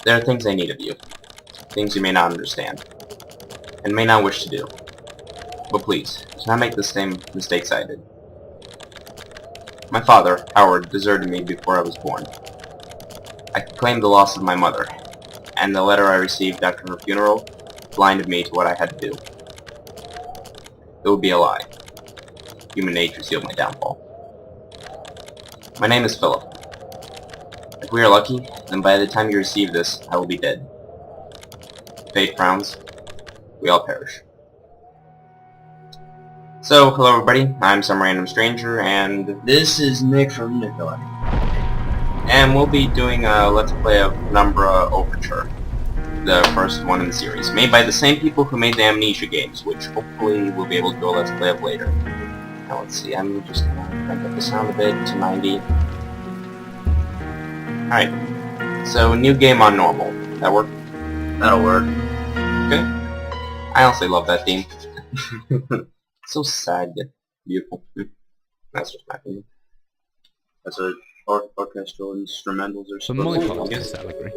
There are things I need of you. Things you may not understand. And may not wish to do. But please, do not make the same mistakes I did. My father, Howard, deserted me before I was born. I claim the loss of my mother, and the letter I received after her funeral blinded me to what I had to do. It would be a lie. Human nature sealed my downfall. My name is Philip. If we are lucky, then by the time you receive this, I will be dead. Fate frowns. We all perish. So, hello everybody, I'm some random stranger, and this is Nick from Nikolai. And we'll be doing a Let's Play of Penumbra Overture, the first one in the series, made by the same people who made the Amnesia games, which hopefully we'll be able to do a Let's Play of later. Now let's see, I'm just gonna crank up the sound a bit to 90. Alright, so new game on normal. That work? That'll work. Okay. I honestly love that theme. So sad yet beautiful. That's just my opinion. That's a orchestral instrumentals or For something. my part of this allegory,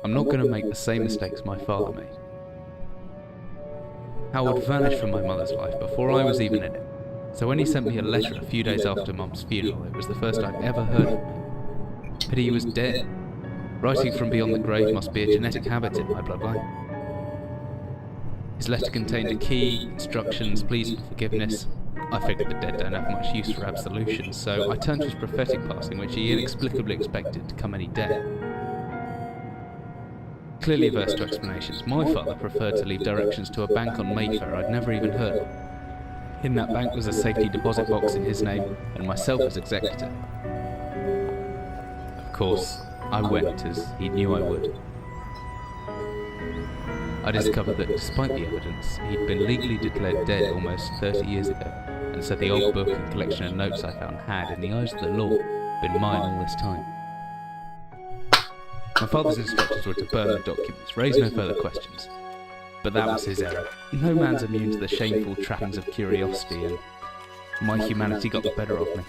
I'm not going to make the same mistakes my father made. Howard vanished from my mother's life before I was even in it, so when he sent me a letter a few days after Mum's funeral, it was the first I'd ever heard of him. But he was dead. Writing from beyond the grave must be a genetic habit in my bloodline. His letter contained a key, instructions, pleas for forgiveness. I figured the dead don't have much use for absolution, so I turned to his prophetic passing, which he inexplicably expected to come any day. Clearly averse to explanations, my father preferred to leave directions to a bank on Mayfair I'd never even heard of. In that bank was a safety deposit box in his name, and myself as executor. Of course, I went as he knew I would. I discovered that despite the evidence, he'd been legally declared dead almost 30 years ago, and so the old book and collection of notes I found had, in the eyes of the law, been mine all this time. My father's instructions were to burn the documents, raise no further questions. But that was his error. No man's immune to the shameful trappings of curiosity, and my humanity got the better of me.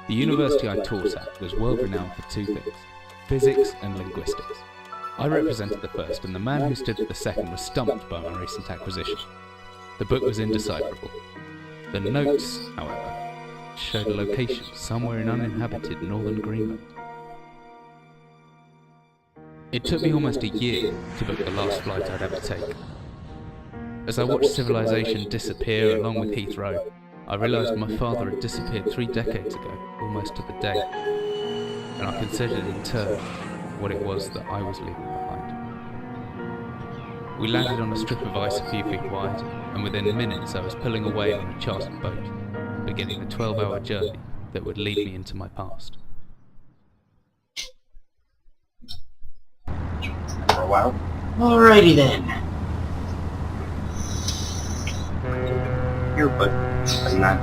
The university I taught at was world renowned for two things: physics and linguistics. I represented the first, and the man who stood for the second was stumped by my recent acquisition. The book was indecipherable. The notes, however, showed a location somewhere in uninhabited northern Greenland. It took me almost a year to book the last flight I'd ever take. As I watched civilization disappear along with Heathrow, I realised my father had disappeared 3 decades ago, almost to the day, and I considered in turn what it was that I was leaving behind. We landed on a strip of ice a few feet wide, and within minutes I was pulling away on a chartered boat, beginning the 12-hour journey that would lead me into my past. for a while. Alrighty then. Here, but doesn't that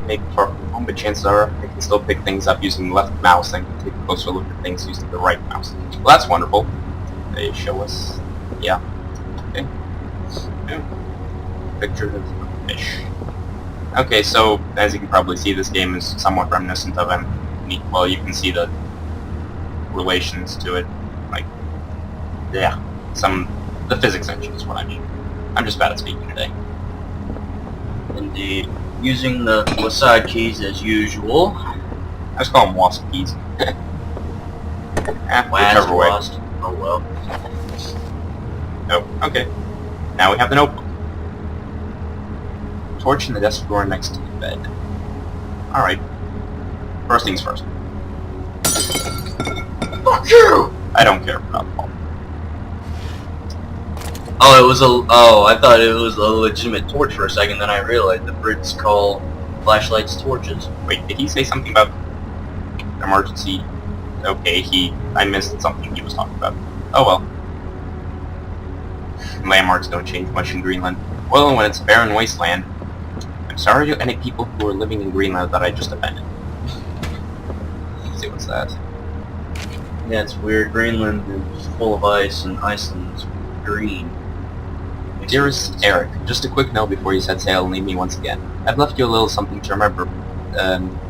make for home? But chances are I can still pick things up using the left mouse and take a closer look at things using the right mouse. Well, that's wonderful. They show us, yeah. Okay. Yeah. Picture of a fish. Okay, so as you can probably see, this game is somewhat reminiscent of well, you can see the relations to it, like, yeah, the physics engine is what I mean. I'm just bad at speaking today. Indeed. Using the side keys as usual. I just call them wasp keys. Whichever way. Oh well. Oh, okay. Now we have the notebook. Torch in the desk drawer next to the bed. Alright. First things first. Fuck you! I don't care about Paul. Oh, it was I thought it was a legitimate torch for a second, then I realized the Brits call flashlights torches. Wait, did he say something about emergency? Okay, I missed something he was talking about. Oh well. Landmarks don't change much in Greenland. Well, when it's a barren wasteland. I'm sorry to any people who are living in Greenland that I just offended. Let's see, what's that? Yeah, it's weird. Greenland is full of ice, and Iceland is green. Dearest Eric, just a quick note before you set sail and leave me once again. I've left you a little something to remember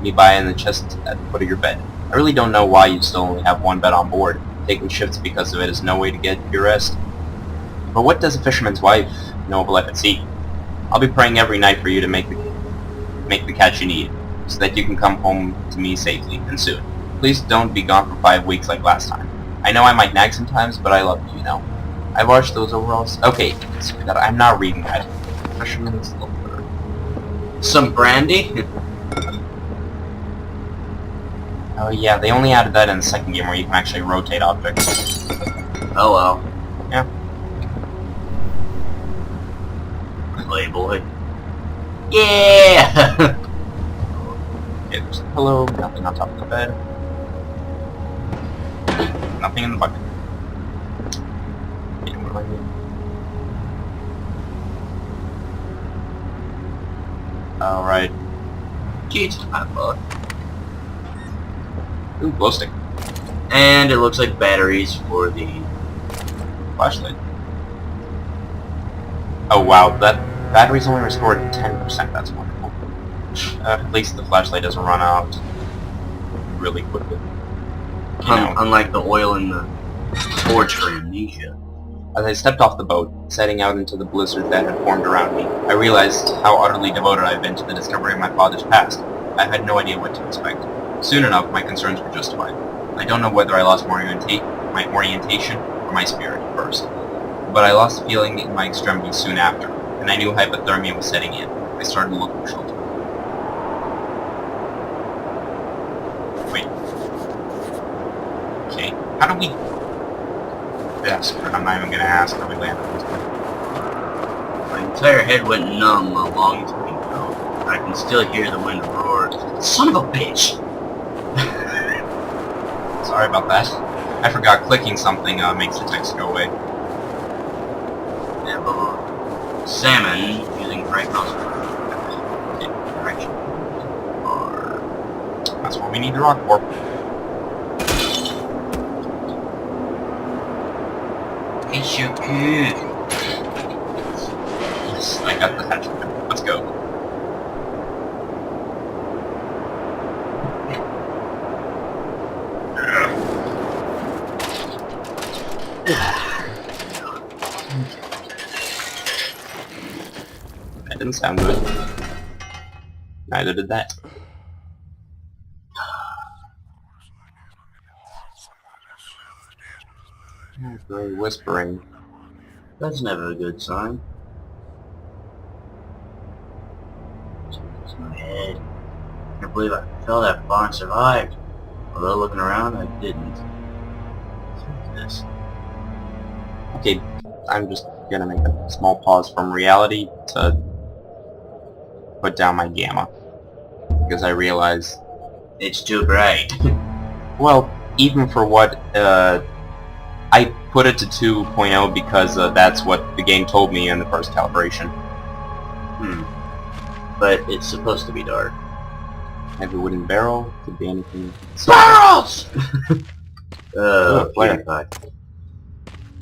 me by in the chest at the foot of your bed. I really don't know why you still only have one bed on board. Taking shifts because of it is no way to get your rest. But what does a fisherman's wife know of life at sea? I'll be praying every night for you to make the catch you need, so that you can come home to me safely, and soon. Please don't be gone for 5 weeks like last time. I know I might nag sometimes, but I love you, you know. I washed those overalls. Okay, I'm not reading that. Fisherman's lover. Some brandy? Oh yeah, they only added that in the second game where you can actually rotate objects. Oh well. Yeah. Playboy. Yeah! Okay, there's a pillow, nothing on top of the bed. Nothing in the bucket. Okay, what do I need? Alright. Jesus, my fuck. Ooh, glow stick. And it looks like batteries for the Flashlight. Oh wow, that battery's only restored 10%, that's wonderful. At least the flashlight doesn't run out really quickly. You know. Unlike the oil in the torch for amnesia. As I stepped off the boat, setting out into the blizzard that had formed around me, I realized how utterly devoted I had been to the discovery of my father's past. I had no idea what to expect. Soon enough, my concerns were justified. I don't know whether I lost my orientation or my spirit first, but I lost feeling in my extremities soon after, and I knew hypothermia was setting in. I started to look for shelter. Wait. Okay, how do we... Yes, but I'm not even gonna ask how we landed this place. My entire head went numb a long time ago. I can still hear the wind roar. Son of a bitch! Sorry about that. I forgot clicking something makes the text go away. Salmon using Frank Mouse. Direction. That's what we need the rock for. It's your good. Yes, I got the hatchet. Let's go. That didn't sound good. Neither did that. Very whispering. That's never a good sign. My head. I can't believe I fell that far and survived. Although looking around, I didn't. What's this? Okay, I'm just gonna make a small pause from reality to put down my gamma. Because I realize... It's too bright. Well, even for what, I put it to 2.0 because that's what the game told me in the first calibration. But it's supposed to be dark. Heavy wooden barrel, could be anything. Barrels! flare. PewDiePie.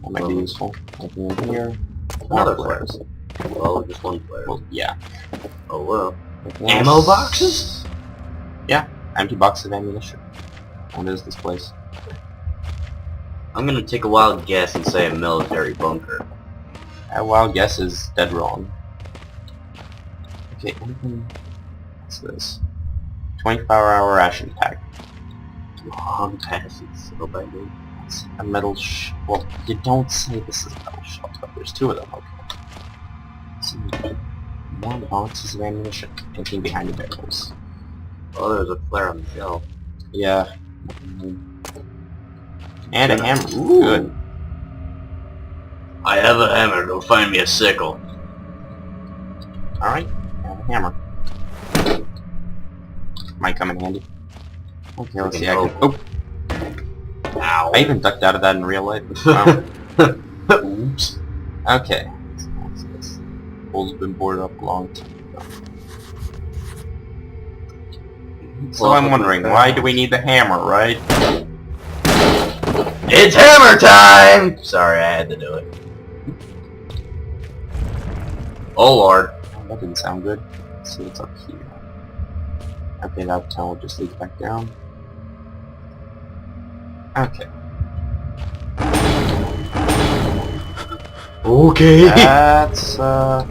That might be useful. Nothing in here. Another More flare. flares. Well, just one flare. Well, yeah. Oh well. Nothing Ammo else. boxes? Yeah, empty box of ammunition. What is this place? I'm gonna take a wild guess and say a military bunker. That wild guess is dead wrong. Okay, anything... What's this? 24-hour ration pack. Long passes. So by me. It's a metal well, you don't say this is a metal shelter. There's two of them, okay. So, more boxes of ammunition. Anything behind the barrels. Oh, there's a flare on the shelf. Yeah. And a hammer. Ooh. Good. I have a hammer. Go find me a sickle. Alright, I have a hammer. Might come in handy. Okay, let's see. I can... Oh! Ow. I even ducked out of that in real life. Wow. Oops. Okay. So what's this? Hole's been boarded up a long time ago. So I'm wondering, why do we need the hammer, right? It's hammer time! Sorry, I had to do it. Oh lord. That didn't sound good. Let's see what's up here. Okay, that tunnel just leads back down. Okay. Okay. That's, I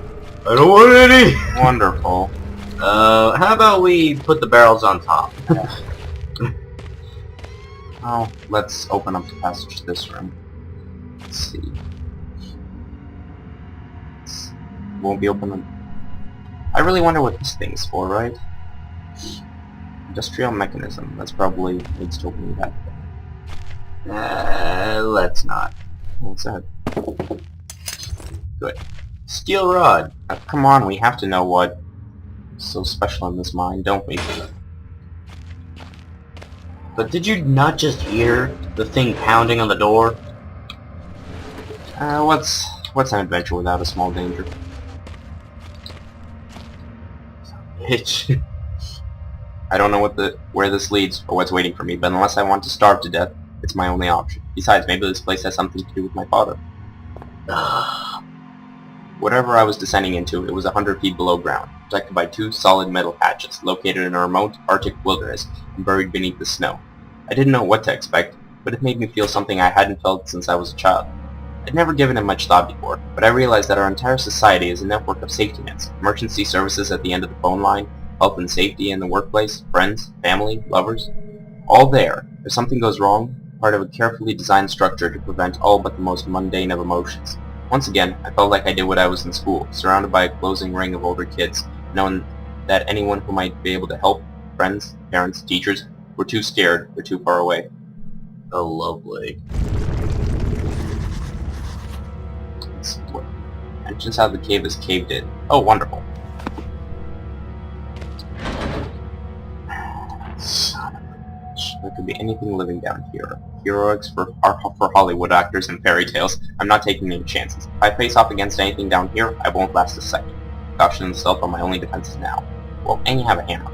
don't want any. wonderful. How about we put the barrels on top? Oh, let's open up the passage to this room. Let's see. Won't be open. I really wonder what this thing's for, right? Industrial mechanism. That's probably needs to open that thing. Let's not. What's that? Good. Steel rod. Come on, we have to know what's so special in this mine, don't we? But did you not just hear the thing pounding on the door? What's an adventure without a small danger? Bitch. I don't know where this leads or what's waiting for me, but unless I want to starve to death, it's my only option. Besides, maybe this place has something to do with my father. Whatever I was descending into, it was 100 feet below ground, protected by 2 solid metal hatches, located in a remote Arctic wilderness and buried beneath the snow. I didn't know what to expect, but it made me feel something I hadn't felt since I was a child. I'd never given it much thought before, but I realized that our entire society is a network of safety nets, emergency services at the end of the phone line, health and safety in the workplace, friends, family, lovers. All there, if something goes wrong, part of a carefully designed structure to prevent all but the most mundane of emotions. Once again, I felt like I did what I was in school, surrounded by a closing ring of older kids, knowing that anyone who might be able to help, friends, parents, teachers, were too scared or too far away. Oh, lovely. Let's see what entrance out of the cave is caved in. Oh, wonderful. Son of a bitch. There could be anything living down here. Heroics for Hollywood actors and fairy tales. I'm not taking any chances. If I face off against anything down here, I won't last a second. Caution and stealth are my only defenses now. Well, and you have a hammer.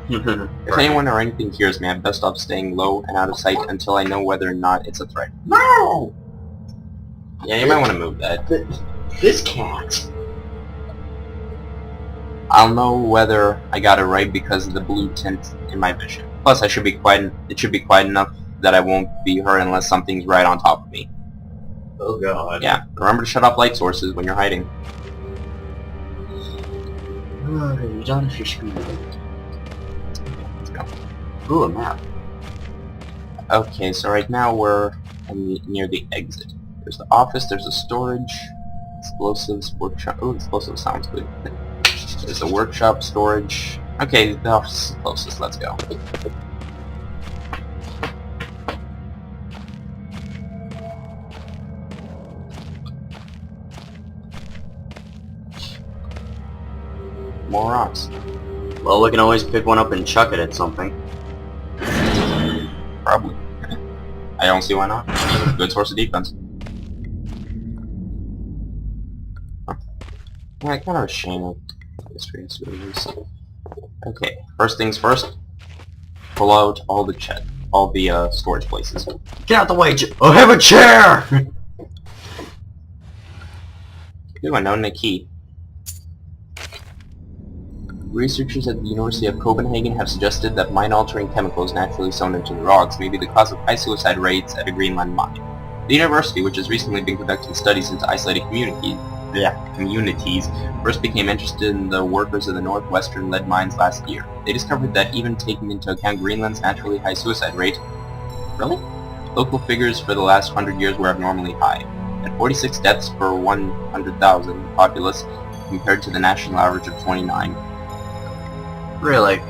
If anyone or anything hears me, I'm best off staying low and out of sight until I know whether or not it's a threat. No! Yeah, you might want to move that. This cat. I'll know whether I got it right because of the blue tint in my vision. Plus, it should be quiet enough that I won't be hurt unless something's right on top of me. Oh god. Yeah, remember to shut off light sources when you're hiding. You don't if you're screwed. Let's go. Ooh, a map. Okay, so right now we're near the exit. There's the office, there's the storage, explosives, workshop. Ooh, explosives sounds good. There's the workshop, storage. Okay, the office is the closest, let's go. More rocks. Well, we can always pick one up and chuck it at something. Probably. I don't see why not. Good source of defense. Yeah, kind of a shame of history. Okay, first things first. Pull out all the storage places. Get out the way! Oh, have a chair! Ooh, I know a key. Researchers at the University of Copenhagen have suggested that mine-altering chemicals naturally sown into the rocks may be the cause of high suicide rates at a Greenland mine. The university, which has recently been conducting studies into isolated communities, first became interested in the workers of the northwestern lead mines last year. They discovered that even taking into account Greenland's naturally high suicide rate, local figures for the last 100 years were abnormally high, at 46 deaths per 100,000 populace compared to the national average of 29. Really?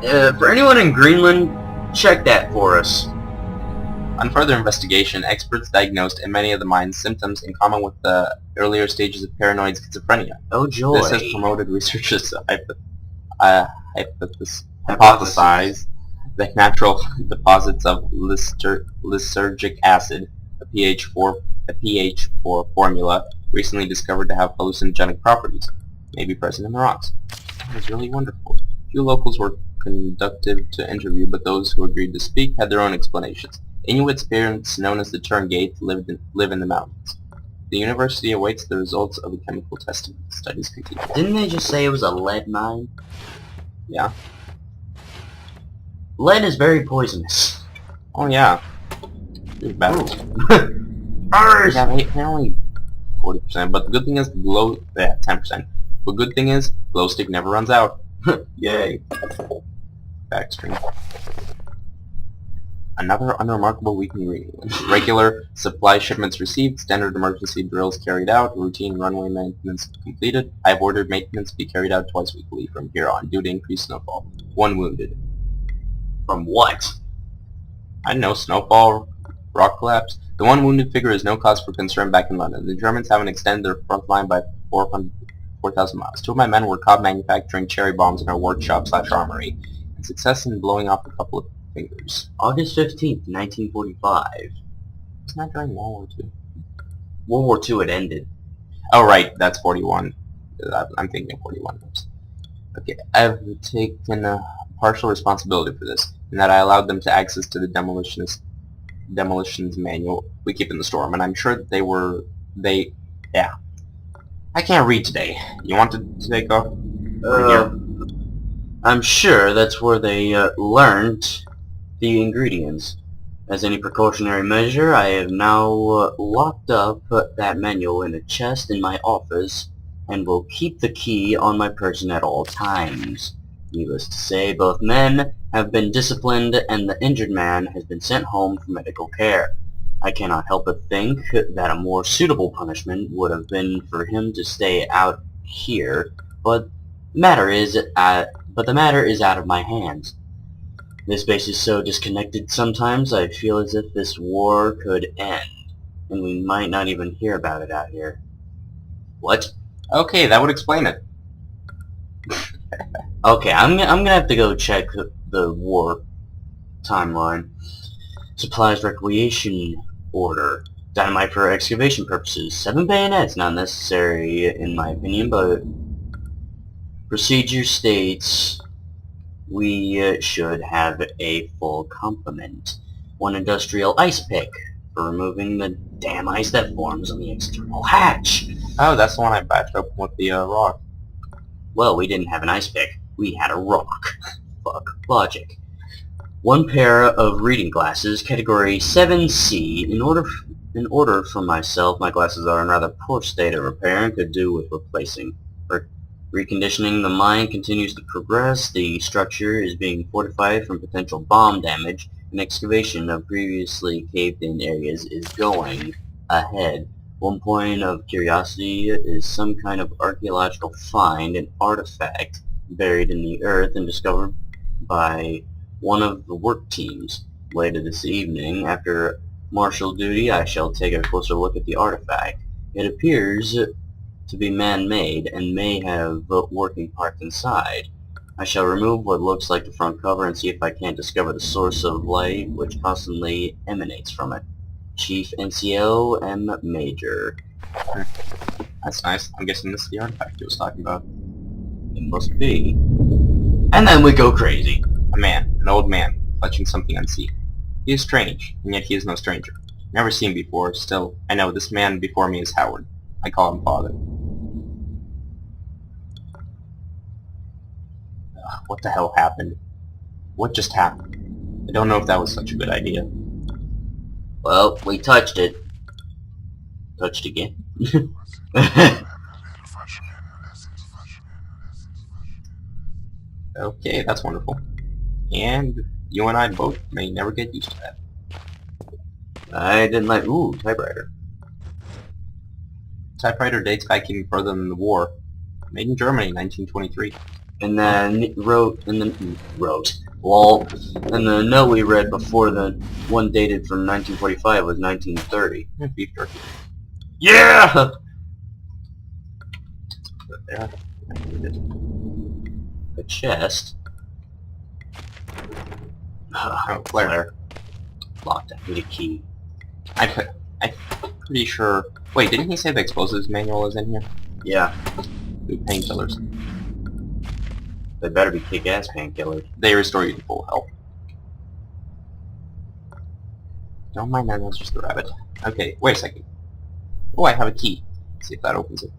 For anyone in Greenland, check that for us. On further investigation, experts diagnosed in many of the mine's symptoms in common with the earlier stages of paranoid schizophrenia. Oh joy. This has promoted researchers to hypothesize that natural deposits of lysergic acid, a pH4 formula, recently discovered to have hallucinogenic properties, may be present in the rocks. That is really wonderful. Few locals were conductive to interview, but those who agreed to speak had their own explanations. Inuit parents known as the Turngate live in the mountains. The university awaits the results of the chemical testing. Studies continue. Didn't they just say it was a lead mine? Yeah. Lead is very poisonous. Oh yeah. It's bad. Ours! Yeah, they're only 40%, but the good thing is the glow... Yeah, 10%. But good thing is, glow stick never runs out. Yay. Backstream. Another unremarkable weekly reading. Regular supply shipments received, standard emergency drills carried out, routine runway maintenance completed. I have ordered maintenance be carried out twice weekly from here on due to increased snowfall. 1 wounded. From what? I don't know, snowfall, rock collapse. The 1 wounded figure is no cause for concern back in London. The Germans haven't extended their front line by 4,000 miles. 2 of my men were caught manufacturing cherry bombs in our workshop/armory, and success in blowing off a couple of fingers. August 15th, 1945. Isn't that during World War II? World War II had ended. Oh right, that's 41. I'm thinking of 41. Okay, I've taken partial responsibility for this, in that I allowed them to access to the demolitions manual we keep in the storm, and I'm sure that yeah. I can't read today. You want to take off? I'm sure that's where they learned the ingredients. As any precautionary measure, I have now locked up that manual in a chest in my office and will keep the key on my person at all times. Needless to say, both men have been disciplined and the injured man has been sent home for medical care. I cannot help but think that a more suitable punishment would have been for him to stay out here, but the matter is out of my hands. This base is so disconnected sometimes I feel as if this war could end, and we might not even hear about it out here. What? Okay, that would explain it. Okay, I'm gonna have to go check the war timeline. Supplies recreation order. Dynamite for excavation purposes. 7 bayonets, not necessary in my opinion, but procedure states we should have a full complement. 1 industrial ice pick for removing the damn ice that forms on the external hatch. Oh, that's the one I batched up with the rock. Well, we didn't have an ice pick. We had a rock. Fuck logic. 1 pair of reading glasses, category 7C. In order for myself, my glasses are in rather poor state of repair and could do with replacing. Reconditioning the mine continues to progress. The structure is being fortified from potential bomb damage, and excavation of previously caved-in areas is going ahead. 1 point of curiosity is some kind of archaeological find, an artifact buried in the earth and discovered by one of the work teams. Later this evening, after martial duty, I shall take a closer look at the artifact. It appears to be man-made and may have working parts inside. I shall remove what looks like the front cover and see if I can't discover the source of light which constantly emanates from it. Chief NCO M. Major. That's nice. I'm guessing this is the artifact he was talking about. It must be. And then we go crazy. A man, an old man, clutching something unseen. He is strange, and yet he is no stranger. Never seen before, still, I know this man before me is Howard. I call him Father. What the hell happened? What just happened? I don't know if that was such a good idea. Well, we touched it. Touched again. Okay, that's wonderful. And you and I both may never get used to that. I didn't like... Ooh, typewriter. Typewriter dates back even further than the war. Made in Germany, 1923. And then well, and the note we read before the one dated from 1945 was 1930. Beef jerky. Yeah! There. A chest. Oh, Claire. Locked. I need a key. I'm pretty sure... Wait, didn't he say the explosives manual is in here? Yeah. Ooh, painkillers. They better be kick-ass painkillers. They restore you to full health. Don't mind that, that's just the rabbit. Okay, wait a second. Oh, I have a key. Let's see if that opens it.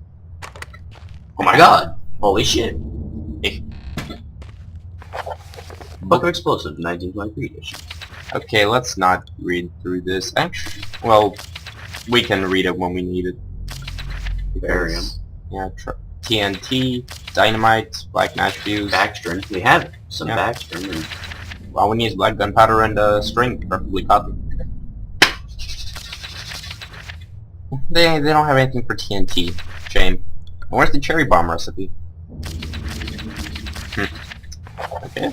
Oh my god! Holy shit! Book of Explosives, 1923 edition. Okay, let's not read through this. Actually, well, we can read it when we need it. Barium. Yeah, TNT, Dynamite, Black Match Fuse. Backstrom. We have some Yeah. Backstrom. And All we need is black gunpowder and string, preferably cotton. They don't have anything for TNT. Shame. Where's the cherry bomb recipe? Okay.